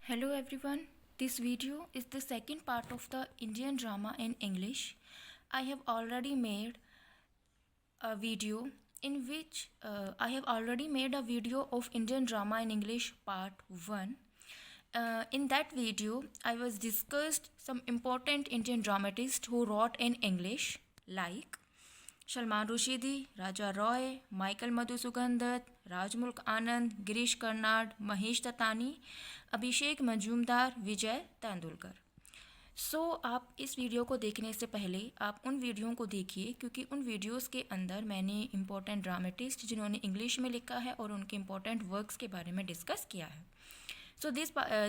Hello everyone, this video is the second part of the Indian drama in English. I have already made a video of Indian drama in English part 1. In that video, I was discussed some important Indian dramatists who wrote in English like Salman Rushdie, Raja Roy, Michael Madhusudan, Rajmulk Anand, Girish Karnad, Mahesh Dattani, Abhishek Majumdar, Vijay Tendulkar. आप इस video को देखने से पहले आप उन video को देखिए, क्योंकि उन वीडियोस के अंदर मैंने इम्पोर्टेंट ड्रामेटिस्ट जिन्होंने इंग्लिश में लिखा है और उनके इम्पोर्टेंट वर्क्स के बारे में डिस्कस किया है।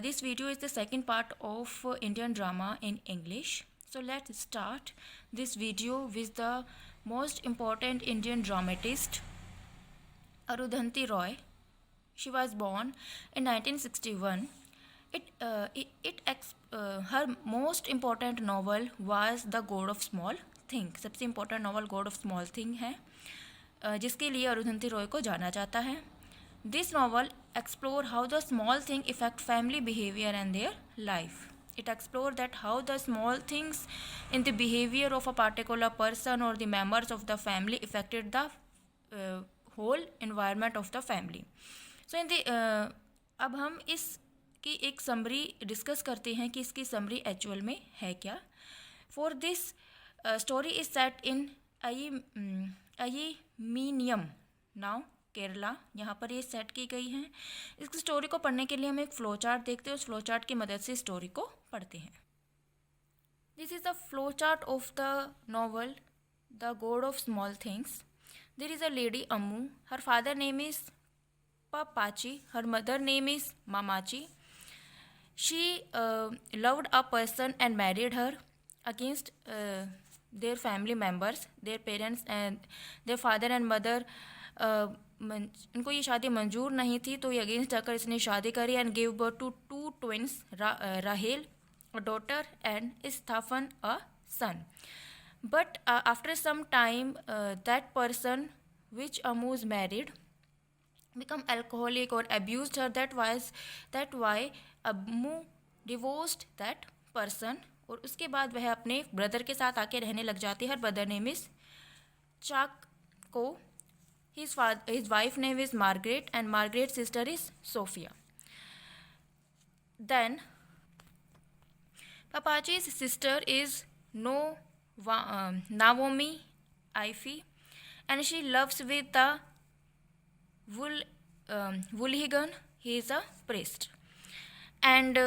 This video is the second part of Indian drama in English. So let's start this video with the most important Indian dramatist, Arundhati Roy. She was born in 1961. Her most important novel was The God of Small Thing. सबसे important novel God of Small Thing है, जिसके लिए अरुंधति रॉय को जाना जाता है. This novel explore how the small thing affect family behavior and their life. It explores that how the small things in the behavior of a particular person or the members of the family affected the whole environment of the family. So अब हम इसकी एक summary discuss करते हैं कि इसकी summary actual में है क्या. For this story is set in Ayemenem now Kerala. यहाँ पर ये सेट की गई हैं. इस स्टोरी को पढ़ने के लिए हम एक फ्लो चार्ट देखते हैं. उस फ्लो चार्ट की मदद से स्टोरी को पढ़ते हैं. This is the flow chart of the novel the god of small things. There is a lady Ammu. Her father name is Pappachi. Her mother name is Mammachi. She loved a person and married her against their family members, their parents and their father and mother. इनको ये शादी मंजूर नहीं थी, तो ये against जाकर इसने शादी करी and give birth to 2 twins, Rahel a daughter and Esthappen a son. But after some time that person which Ammu married become alcoholic or abused her. That why Ammu divorced that person. और उसके बाद वह अपने ब्रदर के साथ आके रहने लग जाती है. Her brother name is Chacko. His wife name is Margaret and Margaret's sister is Sophia. Then Papachi's sister is Naomi Ivy, and she loves with the Woolhigan. He is a priest. And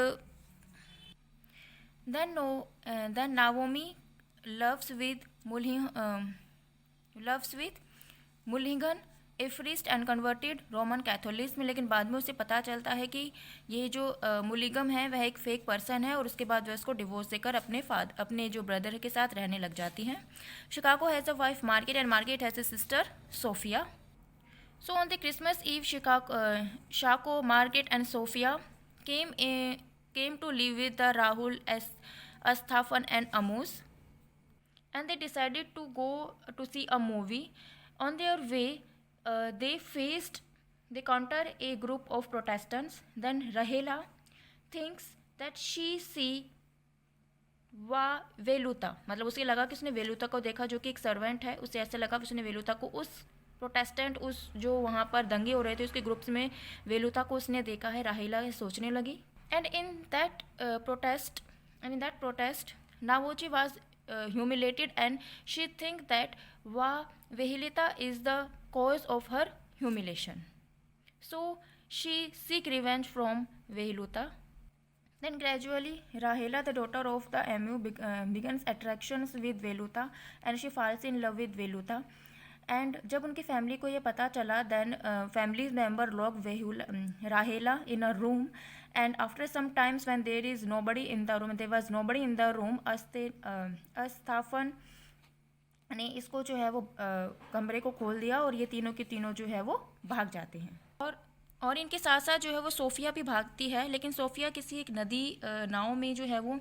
then Naomi loves with Mulligan, A priest and converted Roman Catholicism. लेकिन बाद में उसे पता चलता है कि ये जो मुलिगम है वह एक फेक पर्सन है, और उसके बाद वह उसको डिवोर्स देकर अपने जो ब्रदर के साथ रहने लग जाती हैं. Chacko has a wife Margaret and Margaret has a sister Sophia. So on the Christmas eve Chacko, Margaret and Sophia came to live with the Rahul, Astafan and Amos, and they decided to go to see a movie. On their way, they counter a group of Protestants. Then Rahela thinks that she see Velutha, मतलब उसे लगा कि उसने वेलुता को देखा, जो कि एक सर्वेंट है. उसे ऐसा लगा कि उसने वेलुता को, उस प्रोटेस्टेंट, उस जो वहाँ पर दंगे हो रहे थे उसके ग्रुप्स में वेलुता को उसने देखा है. राहेला सोचने लगी. And in that protest, Navochi was humiliated, and she think that Vehelita is the cause of her humiliation. So she seek revenge from Veheluta. Then gradually, Rahela, the daughter of the Emu, begins attractions with Veluta, and she falls in love with Veluta. And जब उनकी family को ये पता चला, then family member lock Rahel in a room. And after some times when there is nobody in the room, there was nobody in the room, Esthappen ने इसको जो है वो कमरे को खोल दिया, और ये तीनों के तीनों जो है वो भाग जाते हैं. और इनके साथ साथ जो है वो सोफिया भी भागती है. लेकिन सोफिया किसी एक नदी नाव में जो है वो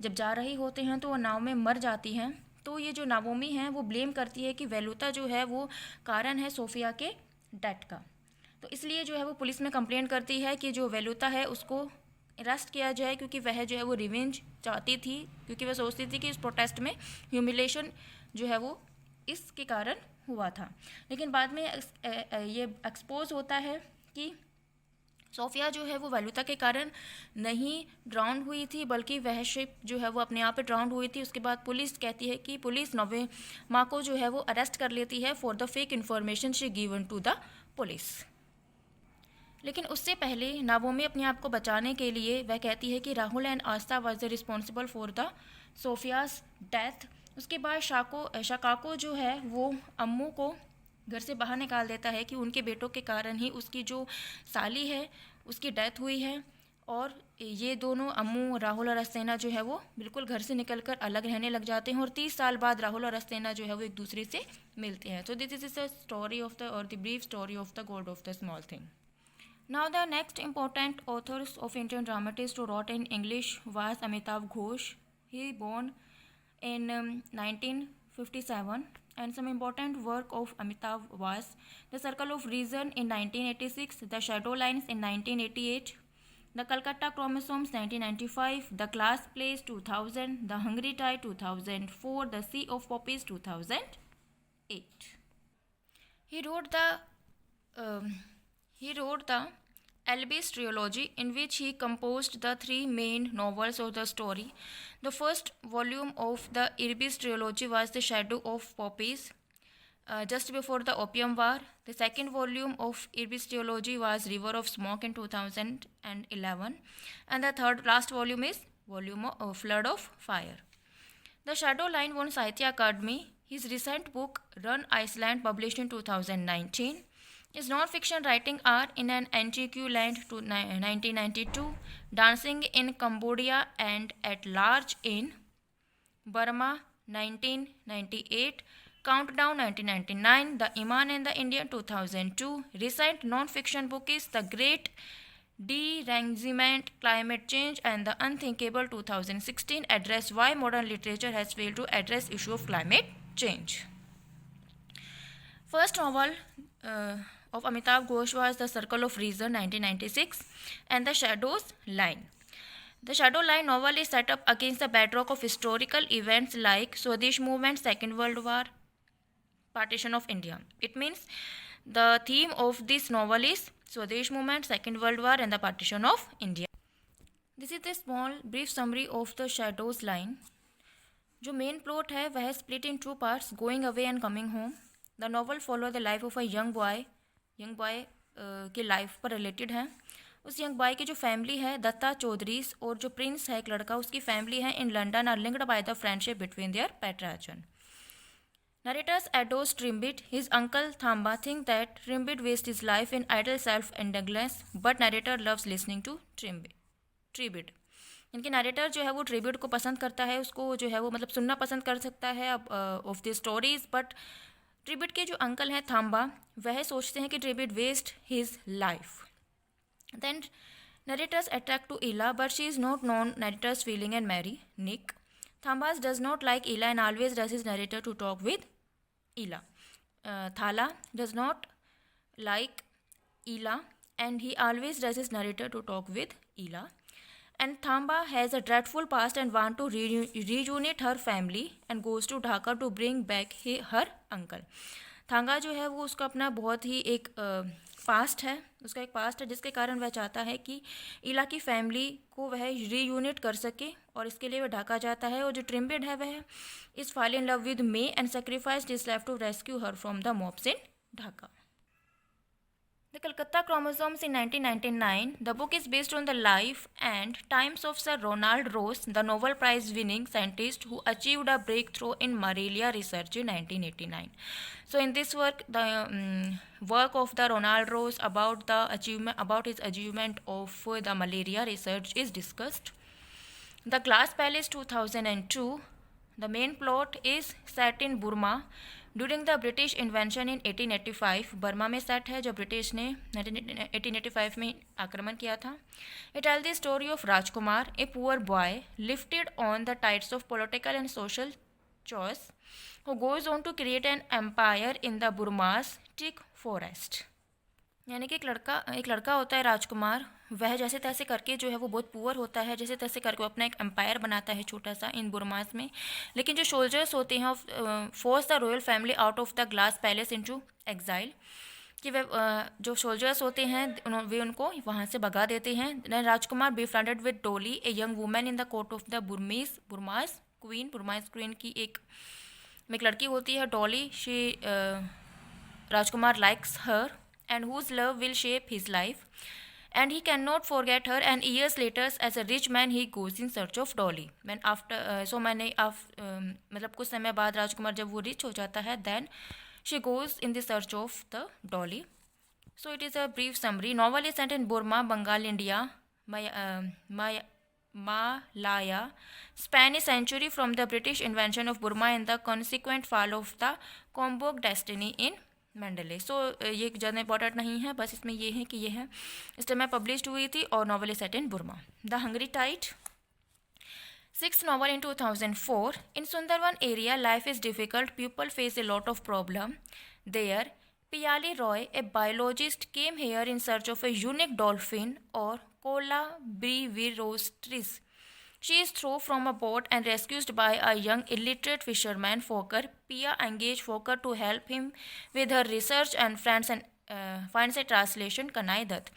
जब जा रही होते हैं तो वो नाव में मर जाती हैं. तो ये जो नावोमी हैं वो ब्लेम करती है कि वेलुता जो है वो कारण है सोफिया के डेथ का. तो इसलिए जो है वो पुलिस में कंप्लेंट करती है कि जो वेलुता है उसको अरेस्ट किया जाए, क्योंकि वह जो है वो रिवेंज चाहती थी, क्योंकि वह सोचती थी कि इस प्रोटेस्ट में ह्यूमिलेशन जो है वो इसके कारण हुआ था। लेकिन बाद में ये एक्सपोज होता है कि सोफिया जो है वो वैल्यूता के कारण नहीं ड्राउन हुई थी, बल्कि वह शिप जो है वो अपने आप पे ड्राउन हुई थी। उसके बाद पुलिस कहती है कि पुलिस नोवेमा को जो है वो अरेस्ट कर लेती है for the fake information she given to the police. लेकिन उससे पहले नावोमी अपने आप को बचाने के लिए वह कहती है कि Rahul and Estha was the responsible for the Sophia's death. उसके बाद शाकाको जो है वो अम्मू को घर से बाहर निकाल देता है कि उनके बेटों के कारण ही उसकी जो साली है उसकी डेथ हुई है, और ये दोनों अम्मू, राहुल और अस्तेना जो है वो बिल्कुल घर से निकलकर अलग रहने लग जाते हैं, और 30 साल बाद राहुल और अस्तेना जो है वो एक दूसरे से मिलते हैं। तो this is the story of the और the brief story of the god of the small thing. Now the next important authors of Indian dramatists who wrote in English was Amitav Ghosh. He born in 1957, and some important work of Amitav was The Circle of Reason in 1986, The Shadow Lines in 1988, The Calcutta Chromosomes 1995, The Class Plays 2000, The Hungry Tide 2004, The Sea of Poppies 2008. He wrote the Elbis trilogy, in which he composed the 3 main novels of the story. The first volume of the Elbis trilogy was The Shadow of Poppies, just before the Opium War. The second volume of Elbis trilogy was River of Smoke in 2011, and the third last volume is Flood of Fire. The Shadow Line won Sahitya Akademi. His recent book Run Iceland, published in 2019. His non-fiction writing are In an Antique Land to 1992, Dancing in Cambodia and At Large in Burma 1998, Countdown 1999, The Iman and the Indian 2002. Recent non-fiction book is The Great Derangement, Climate Change and the Unthinkable 2016, address why modern literature has failed to address issue of climate change. First novel of Amitav Ghosh was The Circle of Reason 1996 and The Shadows Line. The Shadow Line novel is set up against the bedrock of historical events like Swadesh Movement, Second World War, Partition of India. It means the theme of this novel is Swadesh Movement, Second World War and the Partition of India. This is a small brief summary of The Shadows Line. जो main plot है वह split in 2 parts, going away and coming home. The novel follow the life of a young boy के life पर related है। उस young boy की जो family है दत्ता चौधरीज, और जो प्रिंस है एक लड़का, उसकी फैमिली है in London are linked by the friendship between their patriarchs. Narrators adores Trimbit. His uncle Thamba thinks that Trimbit wastes his life in idle self-indulgence, but narrator loves listening to Trimbit. इनके narrator जो है वो tribute को पसंद करता है, उसको जो है वो मतलब सुनना पसंद कर सकता है of the stories, but Tridib के जो अंकल हैं थाम्बा वह सोचते हैं कि Tridib waste his life. Then narrator's attract to Ila, but she is not known narrator's feeling and marry Nick. Thamma's does not like Ila and always does his narrator to talk with Ila. Thamma does not like Ila and he always does his narrator to talk with Ila. And Thamba has a dreadful past and want to reunite her family and goes to Dhaka to bring back her uncle. थांगा जो है वो उसका अपना बहुत ही एक past है, उसका एक पास्ट है जिसके कारण वह चाहता है कि इला की फैमिली को वह रीयूनिट कर सके, और इसके लिए वह ढाका जाता है। और जो ट्रिम्बिड है वह is fall in love with May and sacrificed his life to rescue her from the mobs in Dhaka. The Calcutta Chromosomes in 1999. The book is based on the life and times of Sir Ronald Ross, the Nobel Prize-winning scientist who achieved a breakthrough in malaria research in 1989. So, in this work, the work of the Ronald Ross about his achievement of the malaria research is discussed. The Glass Palace 2002. The main plot is set in Burma during the British invention in 1885। Burma में set है, जो British ने 1885 में आक्रमण किया था। It tell the story of Rajkumar, a poor boy lifted on the tides of political and social choice, who goes on to create an empire in the Burma's teak forest. यानी कि एक लड़का होता है राजकुमार, वह जैसे तैसे करके जो है वो बहुत पुअर होता है, जैसे तैसे करके वो अपना एक एम्पायर बनाता है छोटा सा इन बुरमास में। लेकिन जो सोल्जर्स होते हैं force the royal family out of the glass palace into exile, कि वे जो सोल्जर्स होते हैं वे उनको वहाँ से भगा देते हैं। Then Rajkumar befriended with Dolly, a young women in the court of the Burma's queen की एक लड़की होती है Dolly. Rajkumar likes her and whose love will shape his life and he cannot forget her, and years later as a rich man he goes in search of Dolly. When after मतलब कुछ समय बाद राजकुमार जब वो रिच हो जाता है, then she goes in the search of the Dolly. So it is a brief summary. Novel is set in Burma, Bengal, India, Malaya, span a century from the British invasion of Burma and the consequent fall of the Combok dynasty in मंडले। सो ये ज़्यादा important नहीं है, बस इसमें ये है कि ये है इस टाइम में पब्लिश्ड हुई थी और novel is set in Burma. The hungry tide, 6th novel in 2004. In Sundarban area, life is difficult. People face a lot of problem. There, Piyali Roy, a biologist, came here in search of a unique dolphin or Cola brevirostris. She is thrown from a boat and rescued by a young illiterate fisherman, Fokker. Pia engaged Fokker to help him with her research and finds a translation, Kanai Dutt.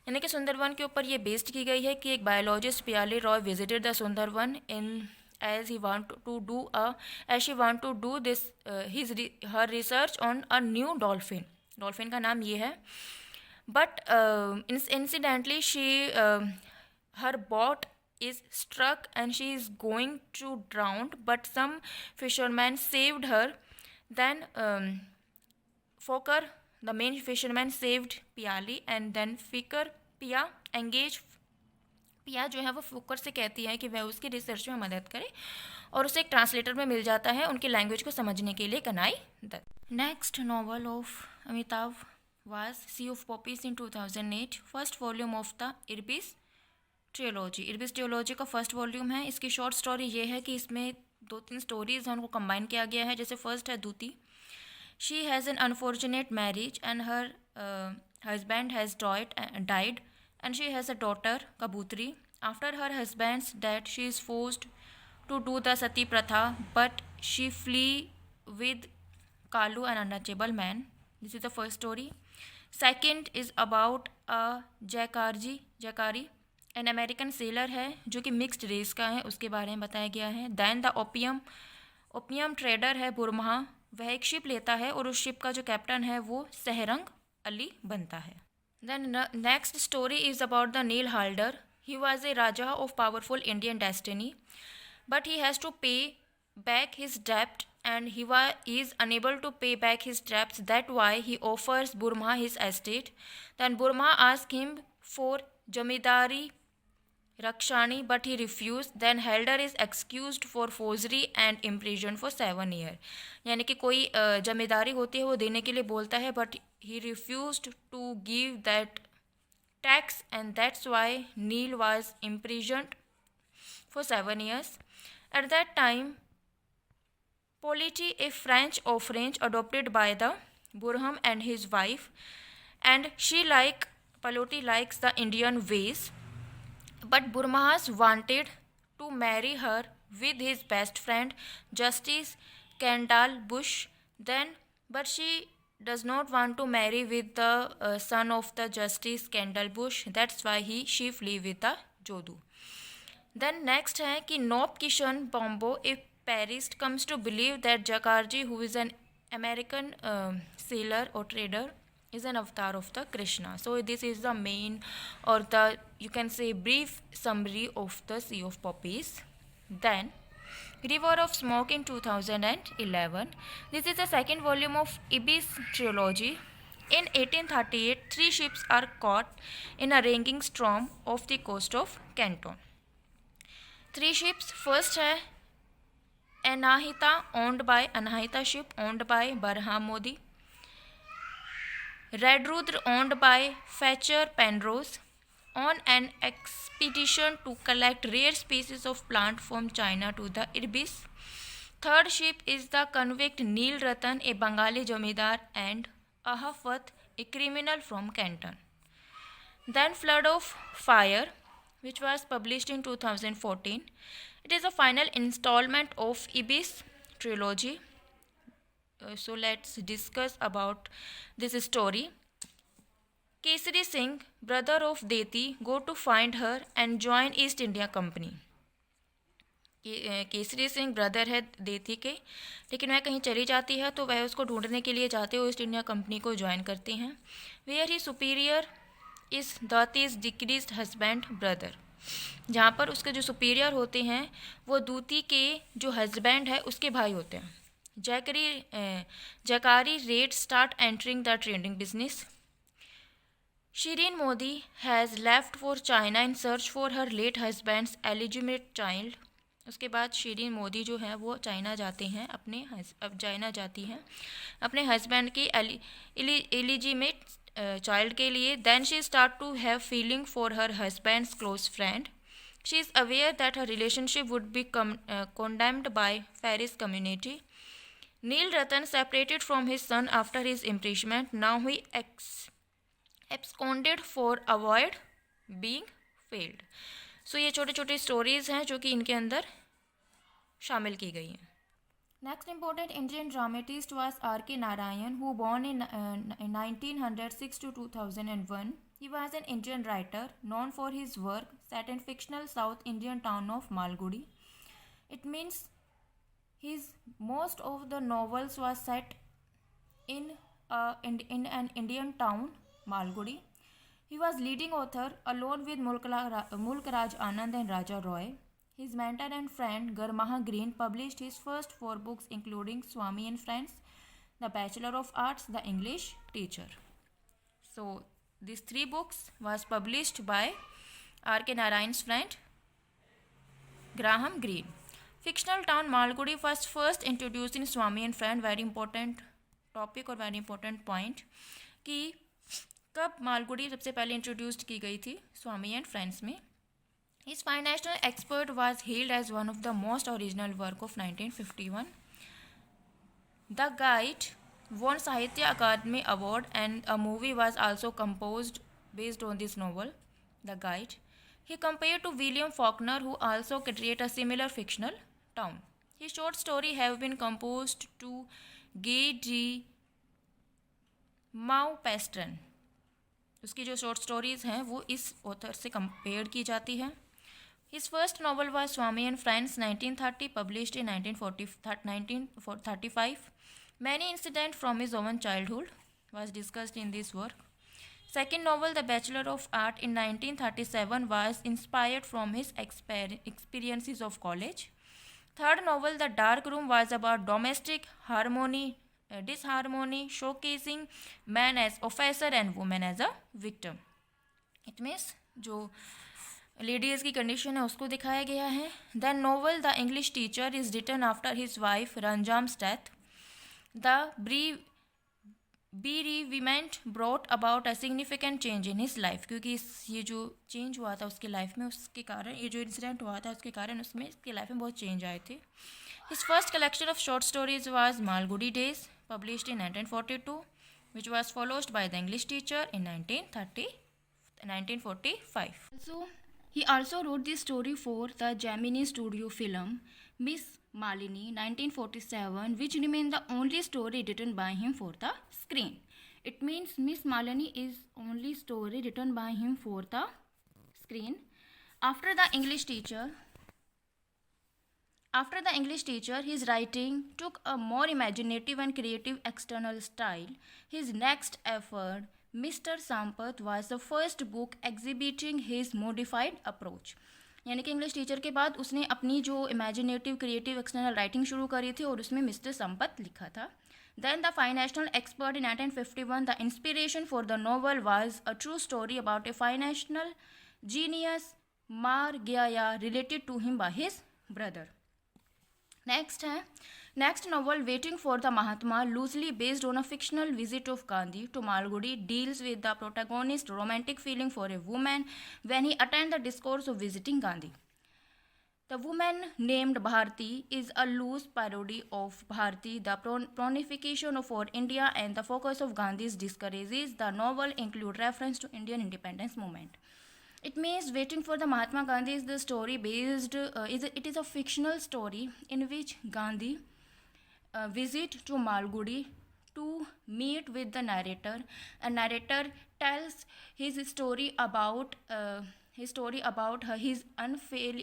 यानी कि सुंदरवन के ऊपर ये based की गई है कि एक biologist Piyali Roy visited the Sundarban as she want to do this her research on a new dolphin. Dolphin का नाम ये है, but incidentally her boat is struck and she is going to drown, but some fishermen saved her. Then Fokker, the main fisherman, saved Piyali, and then Pia engaged. पिया जो है वो फोकर से कहती है कि वह उसकी रिसर्च में मदद करे और उसे एक ट्रांसलेटर में मिल जाता है उनकी लैंग्वेज को समझने के लिए, Kanai Dutt. Next novel of Amitav was sea of poppies in 2008, first volume of the Ibis trilogy. Ibis trilogy का फर्स्ट वॉल्यूम है। इसकी शॉर्ट स्टोरी ये है कि इसमें 2-3 स्टोरीज हैं उनको कंबाइन किया गया है। जैसे फर्स्ट है Deeti. She has an unfortunate marriage and her husband has died and she has a daughter, Kabutri. After her husband's death, she is forced to do the sati pratha, but she flee with Kalu, an untouchable man. This is the first story. Second is about a Jakari, an American sailor है जो कि mixed race का है, उसके बारे में बताया गया है। Then the opium trader है बुरमहा, वह एक शिप लेता है और उस शिप का जो कैप्टन है वो सहरंग अली बनता है। Then next story is about the Neil Halder. He was a Raja of powerful Indian dynasty, but he has to pay back his debt and he is unable to pay back his debts. That's why he offers Burma his estate. Then Burma asks him for Jamidari Rakshani, but he refused. Then Halder is excused for forgery and imprisoned for 7 years. यानी कि कोई जमींदारी होती है वो देने के लिए बोलता है, but he refused to give that tax, and that's why Neil was imprisoned for 7 years. At that time, Politi, a French orphanage adopted by the Burham and his wife, and Politi likes the Indian ways. But Burmahas wanted to marry her with his best friend, Justice Kendall Bush. But she does not want to marry with the son of the Justice Kendall Bush. That's why she flee with the Jodu. Then next है कि Nob Kishan Bombo, a Parist, comes to believe that Jakarji, who is an American sailor or trader, is an avatar of the Krishna. So this is the main, or the, you can say, brief summary of the Sea of Poppies. Then River of Smoke in 2011. This is the second volume of Ibis trilogy. In 1838, 3 ships are caught in a raging storm off the coast of Canton. 3 ships. First है Anahita ship owned by Barham Modi. Red Rudra owned by Fetcher Penrose, on an expedition to collect rare species of plant from China to the Ibis. Third ship is the convict Neil Ratan, a Bengali Jamidar, and Ahafat, a criminal from Canton. Then Flood of Fire, which was published in 2014. It is a final installment of Ibis trilogy. So let's discuss about this story. Kesari Singh, brother of Deti, go to find her and join East India Company. Kesari Singh brother है देती के, लेकिन वह कहीं चली जाती है तो वह उसको ढूंढने के लिए जाते हुए ईस्ट इंडिया कंपनी को ज्वाइन करते हैं. Where he superior is Deeti's डिक्रीज हस्बैंड ब्रदर, जहाँ पर उसके जो सुपीरियर होते हैं वो दूती के जो हस्बैंड है उसके भाई होते हैं. Zachary Reid start entering the trading business. Shireen Modi has left for China in search for her late husband's illegitimate child. उसके बाद शीरीन मोदी जो है वो चाइना जाते हैं चाइना जाती हैं अपने हस्बैंड की इलिजिमेट चाइल्ड के लिए. Then she start to have feeling for her husband's close friend. She is aware that her relationship would be condemned by Parsi community. Neel Rattan separated from his son after his impeachment. Now he absconded for avoid being failed. So ये छोटे छोटे stories हैं जो कि इनके अंदर शामिल की गई हैं. Next important Indian dramatist was R.K. Narayan, who born in 1906 to 2001. He was an Indian writer known for his work set in fictional South Indian town of Malgudi. It means his most of the novels was set in an Indian town, Malgudi. He was leading author along with Mulk Raj Anand and Raja Roy. His mentor and friend Garmaha Green published his first 4 books including Swami and Friends, The Bachelor of Arts, The English Teacher. So these 3 books was published by R.K. Narayan's friend Graham Greene. Fictional town Malgudi was first introduced in Swami and Friend. Very important topic और very important point कि कब मालगुड़ी सबसे पहले introduced की गई थी Swami and friends में. His financial expert was held as one of the most original work of 1951. The guide won Sahitya Akademi award and a movie was also composed based on this novel, The Guide. He compared to William Faulkner, who also created a similar fictional town. His short story have been composed to Guy de Maupassant. उसकी जो short stories हैं वो इस author से compare की जाती है. His first novel was Swami and friends 1930, published in 1935. Many incident from his oven childhood was discussed in this work. Second novel the bachelor of art in 1937 was inspired from his experiences of college. Third novel the dark room was about domestic disharmony, showcasing man as offender and woman as a victim. It means जो ladies की condition है उसको दिखाया गया है. Then novel The English Teacher is written after his wife Ranjam's death. The bereavement brought about a significant change in his life. क्योंकि ये जो चेंज हुआ था उसकी लाइफ में, उसके कारण ये जो इंसिडेंट हुआ था उसके कारण उसमें उसकी लाइफ में बहुत चेंज आए थे. His first collection of short stories was Malgudi Days, published in 1942, which was followed by The English Teacher in 1945. So, he also wrote this story for the Gemini Studio film, Miss Malini, 1947, which remains the only story written by him for the screen. It means Miss Malini is only story written by him for the screen. After The English Teacher, his writing took a more imaginative and creative external style. His next effort, Mr. Sampath, was the first book exhibiting his modified approach. यानी कि English teacher के बाद उसने अपनी जो imaginative creative external writing शुरू करी थी और उसमें मिस्टर संपत लिखा था. Then the financial expert in 1951, the inspiration for the novel was a true story about a financial genius Mar Gaya related to him by his brother. Next novel, Waiting for the Mahatma, loosely based on a fictional visit of Gandhi to Malgudi, deals with the protagonist's romantic feeling for a woman when he attends the discourse of visiting Gandhi. The Woman Named Bharti is a loose parody of Bharti, the personification for India, and the focus of Gandhi's discourages. The novel include reference to Indian independence movement. It means Waiting for the Mahatma Gandhi is the story based. It is a fictional story in which Gandhi visit to Malgudi to meet with the narrator. A narrator tells his story about his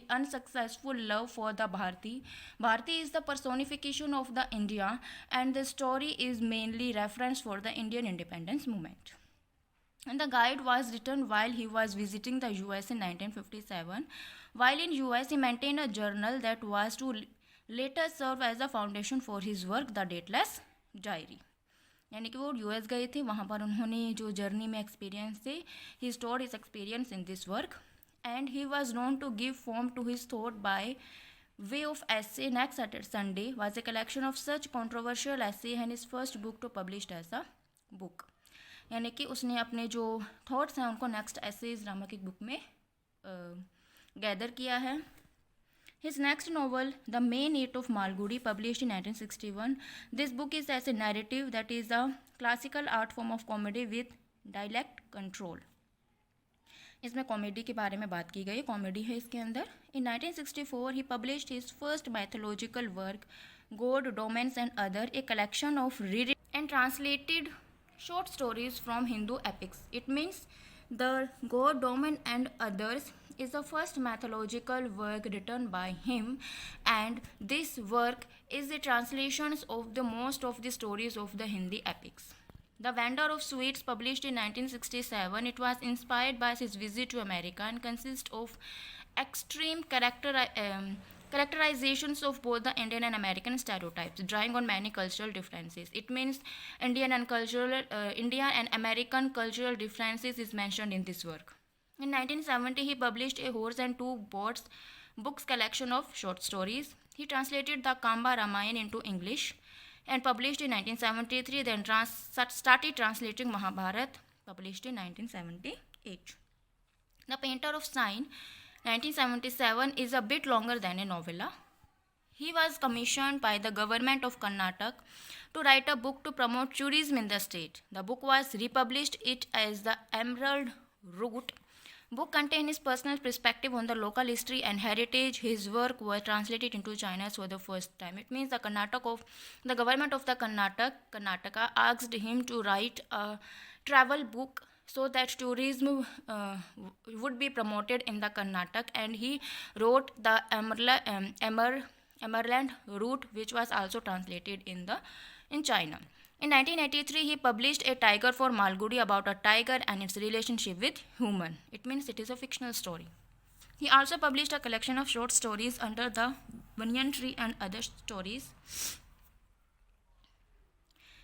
unsuccessful love for the Bharti. Bharti is the personification of the India, and the story is mainly reference for the Indian independence movement. And the guide was written while he was visiting the US in 1957. While in US, he maintained a journal that was to later serve as a foundation for his work, The Dateless Diary. यानी कि वो US गए थे, वहाँ पर उन्होंने जो journey में एक्सपीरियंस थे, he stored his experience in this work and he was known to give form to his thought by way of essay. Next Saturday Sunday was a collection of such controversial essay and his first book to published as a book. यानी कि उसने अपने जो thoughts हैं उनको next essays नामक एक book में गैदर किया है. His next novel, The Main Eight of Malgudi, published in 1961. This book is as a narrative that is a classical art form of comedy with dialect control. इसमें comedy के बारे में बात की गई, कॉमेडी है इसके अंदर. In 1964, he published his first mythological work, God, Domens and Other, a collection of rewritten and translated short stories from Hindu epics. It means the God, Domen and Others is the first mythological work written by him, and this work is the translations of the most of the stories of the Hindi epics. The Vendor of Sweets, published in 1967, it was inspired by his visit to America and consists of extreme characterizations of both the Indian and American stereotypes, drawing on many cultural differences. It means Indian and American cultural differences is mentioned in this work. In 1970, he published A Horse and Two Boats books collection of short stories. He translated the Kamba Ramayana into English and published in 1973, then started translating Mahabharat, published in 1978. The Painter of Sign, 1977, is a bit longer than a novella. He was commissioned by the government of Karnataka to write a book to promote tourism in the state. The book was republished it as the Emerald Route. Book contains his personal perspective on the local history and heritage. His work was translated into Chinese for the first time. It means the government of the Karnataka asked him to write a travel book so that tourism would be promoted in the Karnataka, and he wrote the Emerald Route, which was also translated in China. In 1983, he published A Tiger for Malgudi about a tiger and its relationship with human. It means it is a fictional story. He also published a collection of short stories under the Banyan Tree and Other Stories.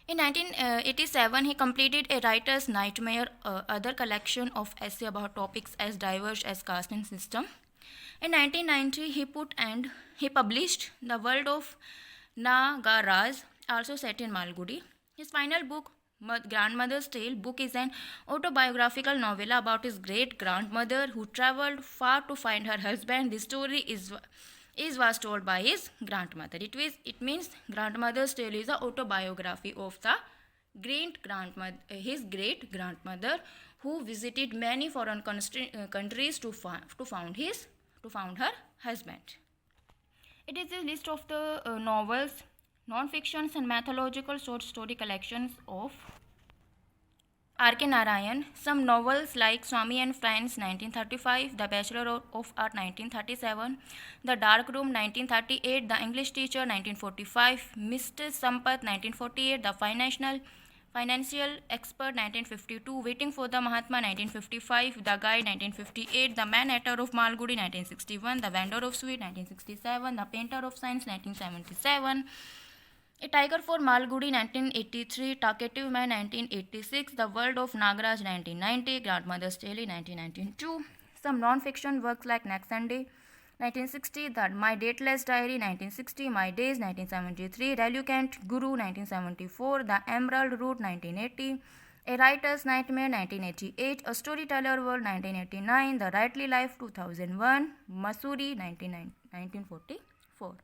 In 1987, he completed A Writer's Nightmare, other collection of essays about topics as diverse as caste and system. In 1990, he published The World of Nagaraj, also set in Malgudi. His final book, Grandmother's Tale book, is an autobiographical novella about his great-grandmother who traveled far to find her husband. The story was told by his grandmother. It means Grandmother's Tale is an autobiography of the his great-grandmother who visited many foreign countries to found her husband. It is a list of the novels, non-fictions and mythological short story collections of R.K. Narayan. Some novels like Swami and Friends 1935, The Bachelor of Art 1937, The Dark Room 1938, The English Teacher 1945, Mr. Sampath 1948, The Financial Expert 1952, Waiting for the Mahatma 1955, The Guide 1958, The Man Eater of Malgudi 1961, The Vendor of Sweet 1967, The Painter of Signs 1977, A Tiger for Malgudi 1983, Talkative Man 1986, The World of Nagaraj 1990, Grandmother's Tale 1992. Some non-fiction works like Next Sunday 1960, My Dateless Diary 1960, My Days 1973, Reluctant Guru 1974, The Emerald Route 1980, A Writer's Nightmare 1988, A Storyteller World 1989, The Rightly Life 2001, Masuri 1944.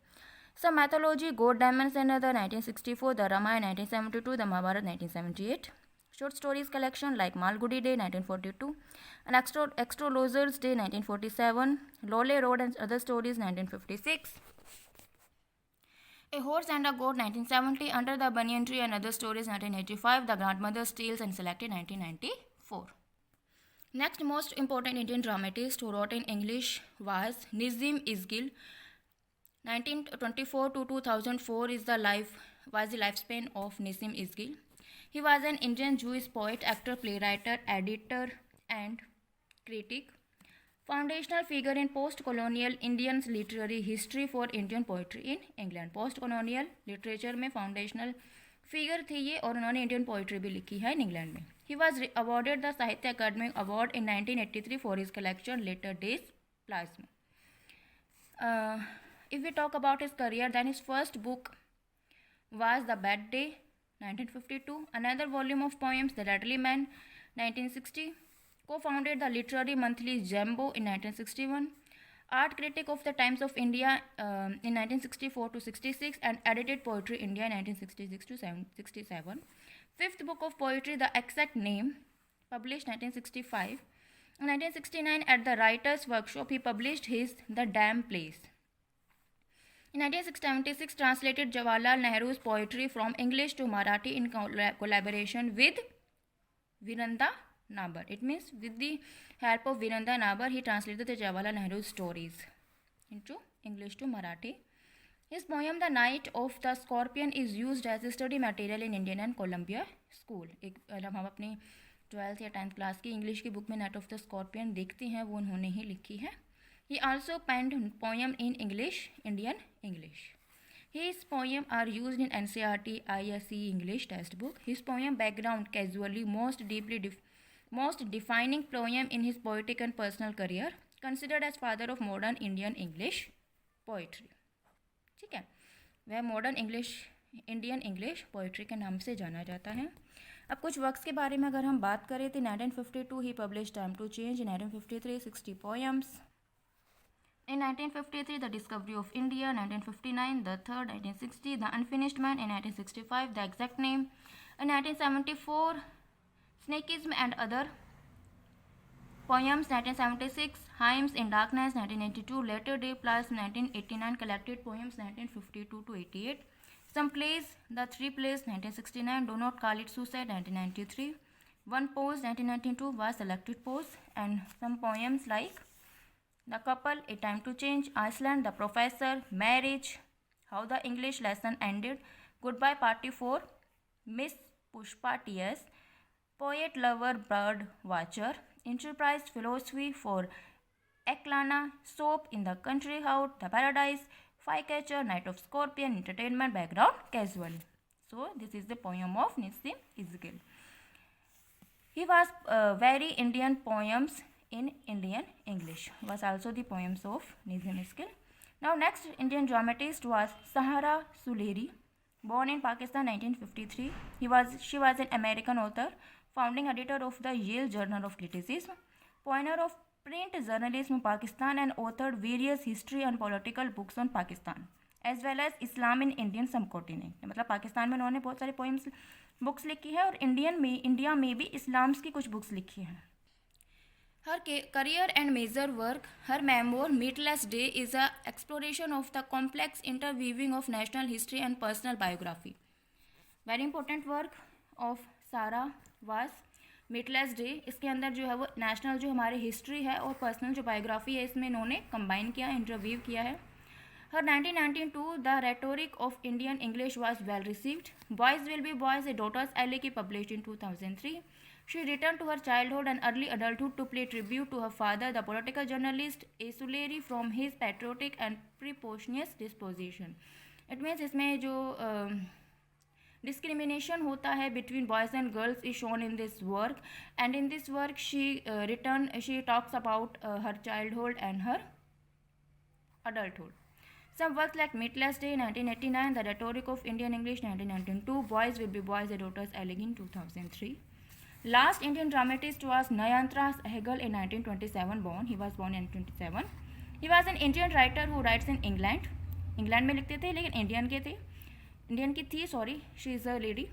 Some Mythology, God, Demons and Other 1964, The Ramayana 1972, The Mahabharata 1978. Short stories collection like Malgudi Day 1942, and Astrologers Day 1947, Lole Road and Other Stories 1956. A Horse and a Goat 1970, Under the Banyan Tree and Other Stories 1985, The Grandmother's Tales and Selected 1994. Next most important Indian dramatist who wrote in English was Nizam Isgil. 1924 to 2004 was the lifespan of Nizam Isgil. He was an Indian Jewish poet, actor, playwright, editor and critic. Foundational figure in post-colonial Indian literary history for Indian poetry in England. Post-colonial literature में foundational figure थे ये और उन्होंने Indian poetry भी लिखी है in England में. He was awarded the Sahitya Akademi Award in 1983 for his collection Later Days Plasma. If we talk about his career, then his first book was The Bad Day, 1952. Another volume of poems, The Deadly Man, 1960. Co-founded the literary monthly Jambo in 1961, art critic of the Times of India in 1964 to 66, and edited Poetry India in 1966 to 67. Fifth book of poetry, The Exact Name, published 1965. In 1969, at the Writers' Workshop, he published his The Damn Place. In 1976, translated Jawaharlal Nehru's poetry from English to Marathi in collaboration with Viranda Nabar. It means with the help of Viranda Nabar, he translated the Jawaharlal Nehru's stories into English to Marathi. His poem The Night of the Scorpion is used as a study material in Indian and Columbia School. हम अपनी 12th या 10th class की English की book में night of the scorpion देखते हैं, वो उन्होंने ही लिखी है. He also penned poem in English, Indian English. His poems are used in NCERT ISE English textbook. His poem background casually most defining poem in his poetic and personal career, considered as father of modern Indian English poetry. ठीक है, वह modern Indian English poetry के नाम से जाना जाता है. अब कुछ वर्क्स के बारे में अगर हम बात करें तो 1952 he publish time to change. 1953 60 poems. In 1953, The Discovery of India. 1959, The Third. 1960, The Unfinished Man. In 1965, The Exact Name. In 1974, Snakeism and Other Poems. 1976, Hymns in Darkness. 1982, Later Day Plus. 1989, Collected Poems. 1952 to 88. Some Plays, The Three Plays. 1969, Do Not Call It Suicide. 1993, One Pose. 1992 was Selected Pose. And some poems like The Couple, A Time to Change, Iceland, The Professor, Marriage, How the English Lesson Ended, Goodbye Party for Miss Pushpa T.S., Poet Lover Bird Watcher, Enterprise Philosophy for Eklana, Soap in the Country House, The Paradise, Firecatcher, Night of Scorpion, Entertainment Background Casual. So this is the poem of Nizam Isgil. He was very Indian poems in Indian English was also the poems of Nizam Isgil. Now next Indian dramatist was Sahara Suleri, born in Pakistan 1953. She was an American author, founding editor of the Yale Journal of Criticism, pioneer of print journalism in Pakistan, and authored various history and political books on Pakistan as well as Islam in Indian subcontinent. मतलब पाकिस्तान में उन्होंने बहुत सारे poems books लिखी है और India में भी इस्लाम्स की कुछ बुक्स लिखी हैं. Her career and major work, her memoir Meatless Day, is an exploration of the complex interweaving of national history and personal biography. Very important work of Sarah was Meatless Day. इसके अंदर जो है वो national जो हमारी history है और personal जो बायोग्राफी है इसमें इन्होंने कंबाइन किया, इंटरव्यू किया है. Her 1992 The Rhetoric of Indian English was well received. Boys Will Be Boys, A Daughter's Alley, published in 2003. She returned to her childhood and early adulthood to pay tribute to her father, the political journalist A. Suleri, from his patriotic and precocious disposition. It means इसमें जो discrimination होता है between boys and girls is shown in this work, and in this work she talks about her childhood and her adulthood. Some works like Meatless Day 1989, The Rhetoric of Indian English 1992, Boys Will Be Boys, A Daughter's Alley in 2003. Last Indian dramatist was Nayantara Sehgal in 1927 born. He was born in 1927. He was an Indian writer who writes in England. England में लिखते थे लेकिन Indian की थी, sorry. She is a lady.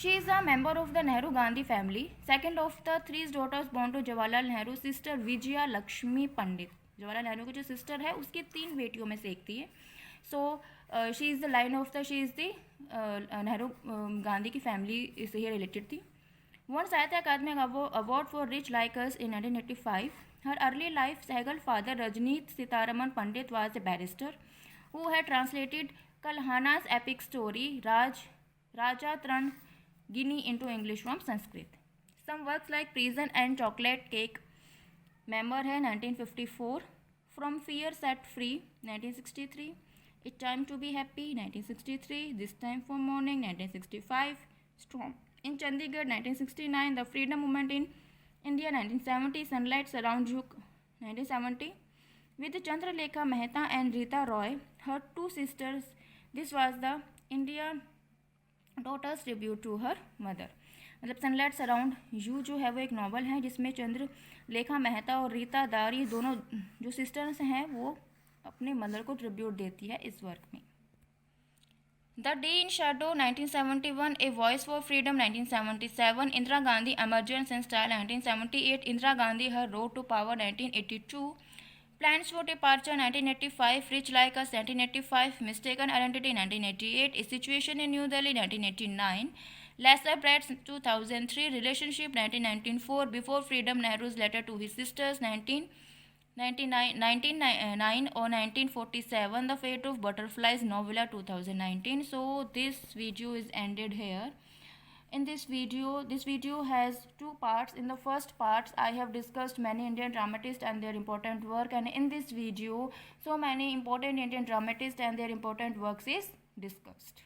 She is a member of the Nehru Gandhi family, second of the three daughters born to Jawaharlal Nehru, sister Vijaya Lakshmi Pandit. Jawaharlal Nehru की जो sister है उसकी 3 बेटियों में से एक थी. So she is the line of the she is the Nehru Gandhi की फैमिली से ही रिलेटेड थी. Won Sahitya Akademi award for rich like us in 1985. Her early life Sahgal father Ranjit Sitaraman Pandit was a barrister who had translated Kalhana's epic story Raja Tran Gini into English from Sanskrit. Some works like Prison and Chocolate Cake member है 1954. From Fear Set Free 1963. It's Time to Be Happy 1963. This Time for Morning 1965. Storm in Chandigarh 1969. The Freedom Movement in India 1970. Sunlight Surrounds You 1970. With Chandralekha Mehta and Rita Roy, her 2 sisters. This was the Indian daughter's tribute to her mother. मतलब sunlight surround you जो है वो एक novel है जिसमें चंद्रलेखा मेहता और रीता दारी दोनों जो सिस्टर्स हैं वो अपने मदर को ट्रिब्यूट देती है इस वर्क में. The day in shadow 1971. A voice for freedom 1977. Indira Gandhi emergence and style 1978. Indira Gandhi her road to power 1982. Plans for Departure 1985. Rich Like Us 1985. Mistaken Identity 1988. A Situation in New Delhi 1989. Lesser Brats 2003. Relationship 1994. Before Freedom, Nehru's Letter to His Sisters 1999 or 1947. The Fate of Butterflies Novella 2019. So this video is ended here. In this video has 2 parts. In the first part I have discussed many Indian dramatists and their important work, and in this video so many important Indian dramatists and their important works is discussed.